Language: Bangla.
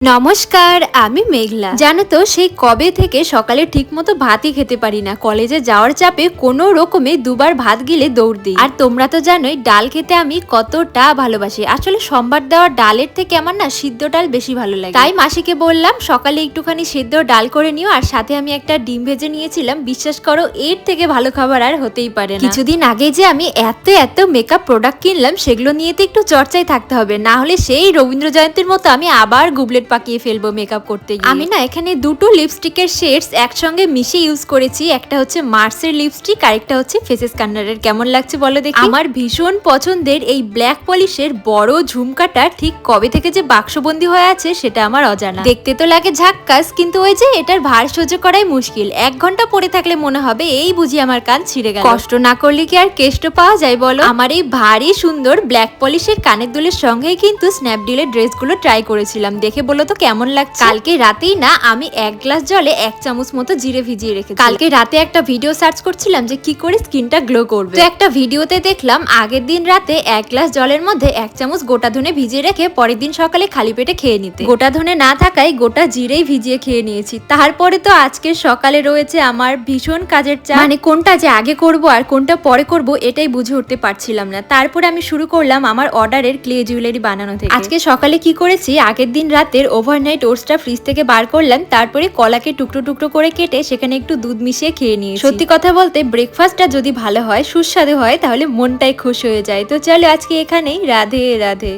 নমস্কার, আমি মেঘলা। জানো তো সেই কবে থেকে সকালে ঠিকমতো ভাতই খেতে পারি না। কলেজে যাওয়ার চাপে কোনো রকমে দুবার ভাত গিলে দৌড় দিই। আর তোমরা তো জানোই ডাল খেতে আমি কতটা ভালোবাসি। আসলে সম্বার দেওয়া ডালের থেকে আমার না সিদ্ধ ডাল বেশি ভালো লাগে। তাই মাসিকে বললাম সকালে একটুখানি সিদ্ধ ডাল করে নিও, আর সাথে আমি একটা ডিম ভেজে নিয়েছিলাম। বিশ্বাস করো এর থেকে ভালো খাবার আর হতেই পারে না। কিছুদিন আগে যে আমি এত মেকআপ প্রোডাক্ট কিনলাম, সেগুলো নিয়ে তো একটু চর্চায় থাকতে হবে, না হলে সেই রবীন্দ্র জয়ন্তীর মতো আমি আবার গুবলেট পাকিয়ে ফেলবো মেকআপ করতে গিয়ে। আমি না এখানে দুটো লিপস্টিকের শেডস একসঙ্গে মিশিয়ে ইউজ করেছি। একটা হচ্ছে মার্সের লিপস্টিক আর একটা হচ্ছে ফেসেস কার্নারের। কেমন লাগছে বলো দেখি? আমার ভীষণ পছন্দের এই ব্ল্যাক পলিশের বড় ঝুমকাটা ঠিক কবে থেকে যে বাক্সবন্দি হয়ে আছে সেটা আমার অজানা। দেখতে তো লাগে ঝাক্কাস, কিন্তু ওই যে এটার ভার সহ্য করাই মুশকিল। 1 ঘন্টা পরে থাকলে মনে হবে এই বুঝি আমার কান ছিঁড়ে গেল। কষ্ট না করলে কি আর কেষ্ট পাওয়া যায় বলো? আমার এই ভারী সুন্দর ব্ল্যাক পলিশের কানের দুলের সঙ্গেই কিন্তু স্ন্যাপডিলের ড্রেসগুলো ট্রাই করেছিলাম। দেখে বলো তো কেমন লাগছে? কালকে রাতেই না আমি 1 গ্লাস জলে 1 চামচ মতো জিরে ভিজিয়ে রেখেছি। কালকে রাতে একটা ভিডিও সার্চ করছিলাম যে কি করে স্কিনটা গ্লো করবে। তো একটা ভিডিওতে দেখলাম আগের দিন রাতে 1 গ্লাস জলের মধ্যে 1 চামচ গোটা ধনে ভিজিয়ে রেখে পরের দিন সকালে খালি পেটে খেয়ে নিতে। গোটা ধনে না থাকায় গোটা জিরেই ভিজিয়ে খেয়ে নিয়েছি। তারপরে তো আজকে সকালে রয়েছে আমার ভীষণ কাজের চাপ। মানে কোনটা যে আগে করব আর কোনটা পরে করব এটাই বুঝে উঠতে পারছিলাম না। তারপরে আমি শুরু করলাম আমার অর্ডারের ক্লে জুয়েলারি বানানো থেকে। আজকে সকালে কি করেছি, আগের দিন রাতের ওভারনাইট ওটসটা ফ্রিজ থেকে বার করলাম। তারপরে কলাকে টুকরো টুকরো করে কেটে সেখানে একটু দুধ মিশিয়ে খেয়ে নিয়েছি। সত্যি কথা বলতে ব্রেকফাস্টটা যদি ভালো হয়, সুস্বাদু হয়, তাহলে মনটাই খুশ হয়ে যায়। তো চলো আজকে এখানেই, রাধে রাধে।